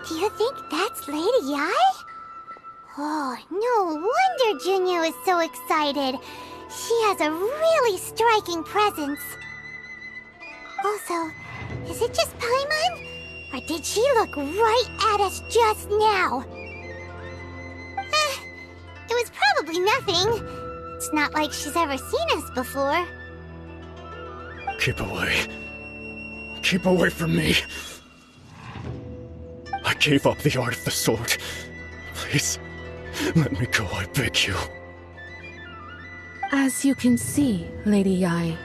Do you think that's Lady Yae? Oh, no wonder Junior is so excited. She has a really striking presence. Also, is it just Paimon? Or did she look right at us just now? It was probably nothing. It's not like she's ever seen us before. Keep away. Keep away from me. I gave up the art of the sword. Please, let me go, I beg you. As you can see, Lady Yae,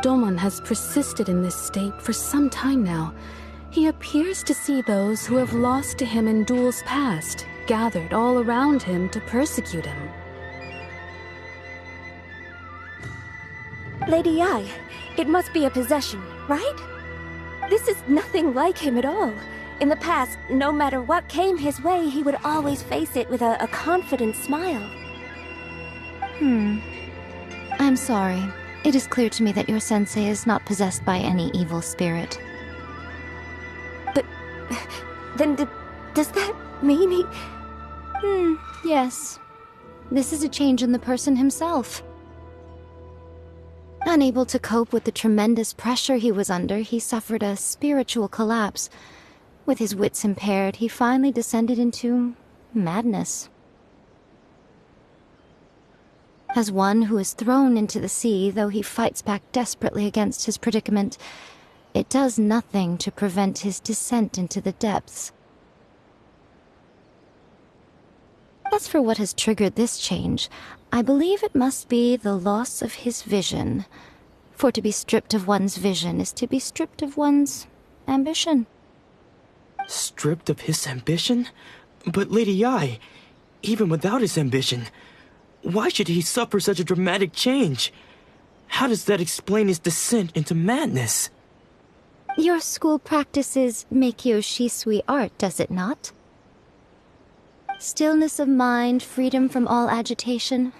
Domon has persisted in this state for some time now. He appears to see those who have lost to him in duels past, gathered all around him to persecute him. Lady Yae, it must be a possession, right? This is nothing like him at all. In the past, no matter what came his way, he would always face it with a confident smile. I'm sorry. It is clear to me that your sensei is not possessed by any evil spirit. But then does that mean he... Yes. This is a change in the person himself. Unable to cope with the tremendous pressure he was under, he suffered a spiritual collapse. With his wits impaired, he finally descended into madness. As one who is thrown into the sea, though he fights back desperately against his predicament, it does nothing to prevent his descent into the depths. As for what has triggered this change, I believe it must be the loss of his vision. For to be stripped of one's vision is to be stripped of one's ambition. Stripped of his ambition? But Lady Yae, even without his ambition, why should he suffer such a dramatic change? How does that explain his descent into madness? Your school practices Meikyo Shisui art, does it not? Stillness of mind, freedom from all agitation.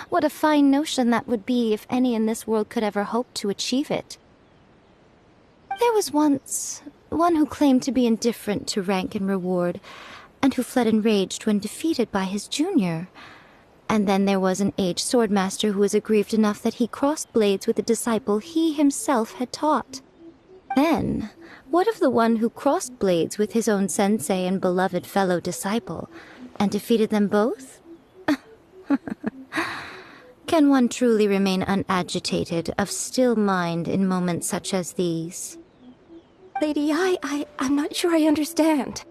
What a fine notion that would be if any in this world could ever hope to achieve it. There was once one who claimed to be indifferent to rank and reward, and who fled enraged when defeated by his junior. And then there was an aged swordmaster who was aggrieved enough that he crossed blades with a disciple he himself had taught. Then, what of the one who crossed blades with his own sensei and beloved fellow disciple, and defeated them both? Can one truly remain unagitated, of still mind in moments such as these? Lady Yae, I'm not sure I understand.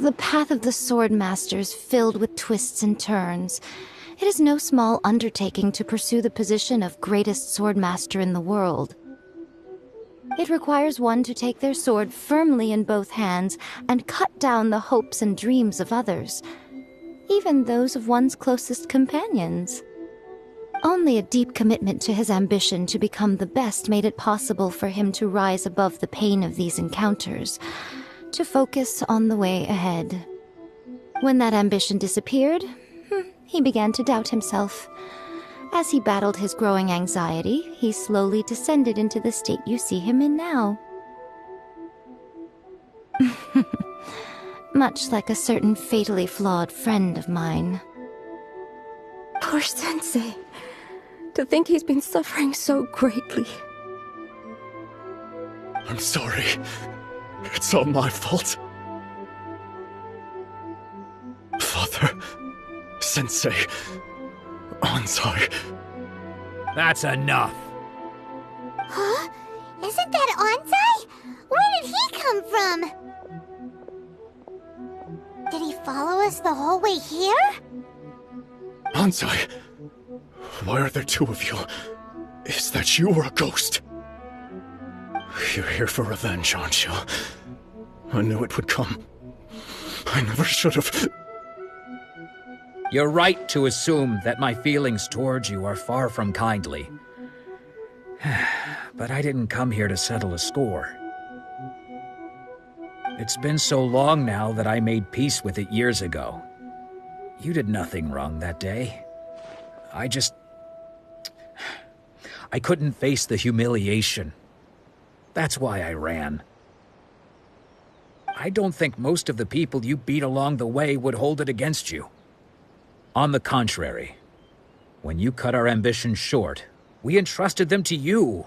The path of the swordmaster is filled with twists and turns. It is no small undertaking to pursue the position of greatest swordmaster in the world. It requires one to take their sword firmly in both hands and cut down the hopes and dreams of others, even those of one's closest companions. Only a deep commitment to his ambition to become the best made it possible for him to rise above the pain of these encounters, to focus on the way ahead. When that ambition disappeared, he began to doubt himself. As he battled his growing anxiety, he slowly descended into the state you see him in now. Much like a certain fatally flawed friend of mine. Poor sensei. To think he's been suffering so greatly. I'm sorry. It's all my fault. Father, Sensei, Ansai. That's enough. Huh? Isn't that Ansai? Where did he come from? Did he follow us the whole way here? Ansai, why are there two of you? Is that you or a ghost? You're here for revenge, aren't you? I knew it would come. I never should have... You're right to assume that my feelings towards you are far from kindly. But I didn't come here to settle a score. It's been so long now that I made peace with it years ago. You did nothing wrong that day. I couldn't face the humiliation. That's why I ran. I don't think most of the people you beat along the way would hold it against you. On the contrary, when you cut our ambitions short, we entrusted them to you,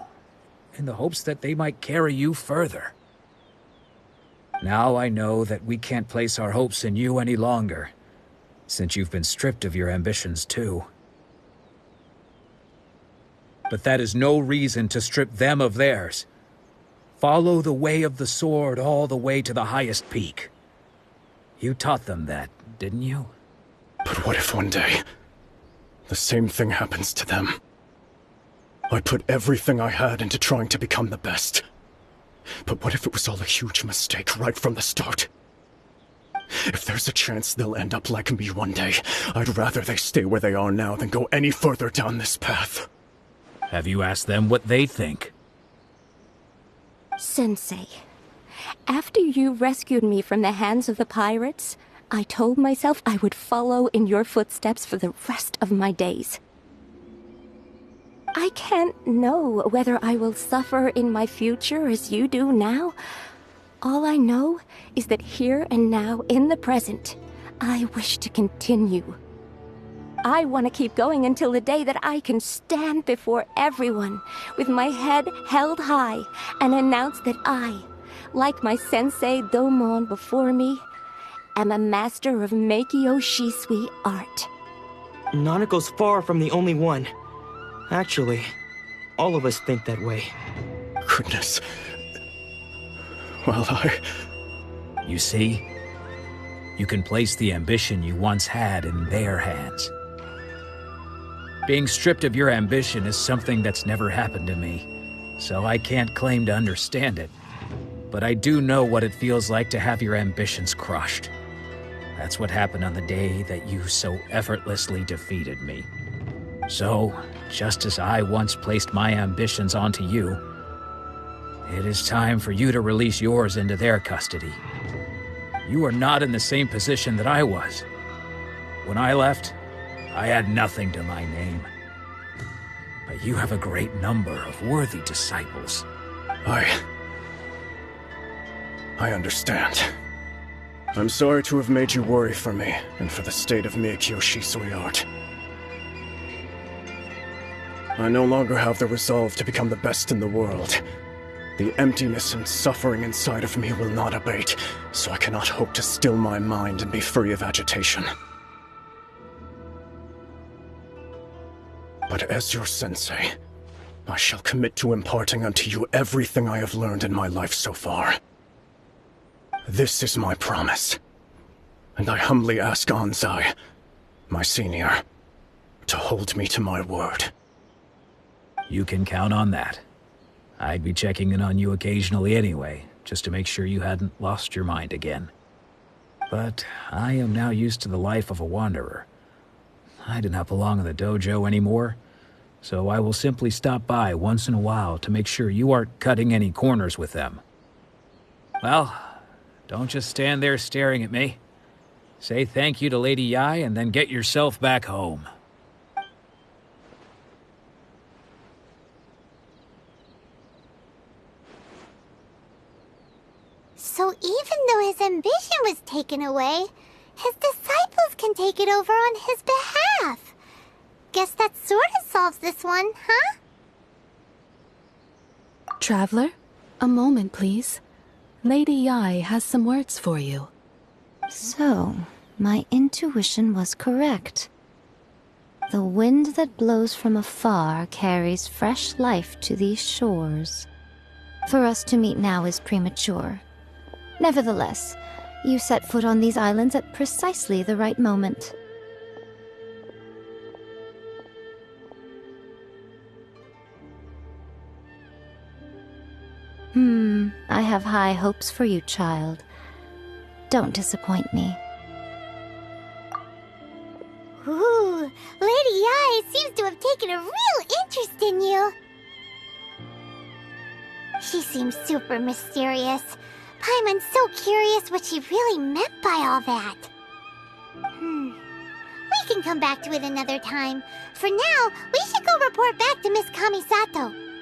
in the hopes that they might carry you further. Now I know that we can't place our hopes in you any longer, since you've been stripped of your ambitions too. But that is no reason to strip them of theirs. Follow the way of the sword all the way to the highest peak. You taught them that, didn't you? But what if one day, the same thing happens to them? I put everything I had into trying to become the best. But what if it was all a huge mistake right from the start? If there's a chance they'll end up like me one day, I'd rather they stay where they are now than go any further down this path. Have you asked them what they think? Sensei, after you rescued me from the hands of the pirates, I told myself I would follow in your footsteps for the rest of my days. I can't know whether I will suffer in my future as you do now. All I know is that here and now, in the present, I wish to continue. I want to keep going until the day that I can stand before everyone with my head held high and announce that I, like my sensei Domon before me, am a master of Meikyo Shisui art. Nanako's far from the only one. Actually, all of us think that way. Goodness. Well, You see? You can place the ambition you once had in their hands. Being stripped of your ambition is something that's never happened to me, so I can't claim to understand it. But I do know what it feels like to have your ambitions crushed. That's what happened on the day that you so effortlessly defeated me. So, just as I once placed my ambitions onto you, it is time for you to release yours into their custody. You are not in the same position that I was. When I left, I had nothing to my name. But you have a great number of worthy disciples. I understand. I'm sorry to have made you worry for me, and for the state of Meikyo Shisui art. I no longer have the resolve to become the best in the world. The emptiness and suffering inside of me will not abate, so I cannot hope to still my mind and be free of agitation. But as your sensei, I shall commit to imparting unto you everything I have learned in my life so far. This is my promise, and I humbly ask Anzai, my senior, to hold me to my word. You can count on that. I'd be checking in on you occasionally anyway, just to make sure you hadn't lost your mind again. But I am now used to the life of a wanderer. I do not belong in the dojo anymore, so I will simply stop by once in a while to make sure you aren't cutting any corners with them. Well, don't just stand there staring at me. Say thank you to Lady Yae and then get yourself back home. So even though his ambition was taken away, his disciples can take it over on his behalf. Guess that sort of solves this one, huh? Traveler, a moment, please. Lady Yae has some words for you. So, my intuition was correct. The wind that blows from afar carries fresh life to these shores. For us to meet now is premature. Nevertheless, you set foot on these islands at precisely the right moment. I have high hopes for you, child. Don't disappoint me. Ooh, Lady Yae seems to have taken a real interest in you. She seems super mysterious. Paimon's so curious what she really meant by all that. We can come back to it another time. For now, we should go report back to Miss Kamisato.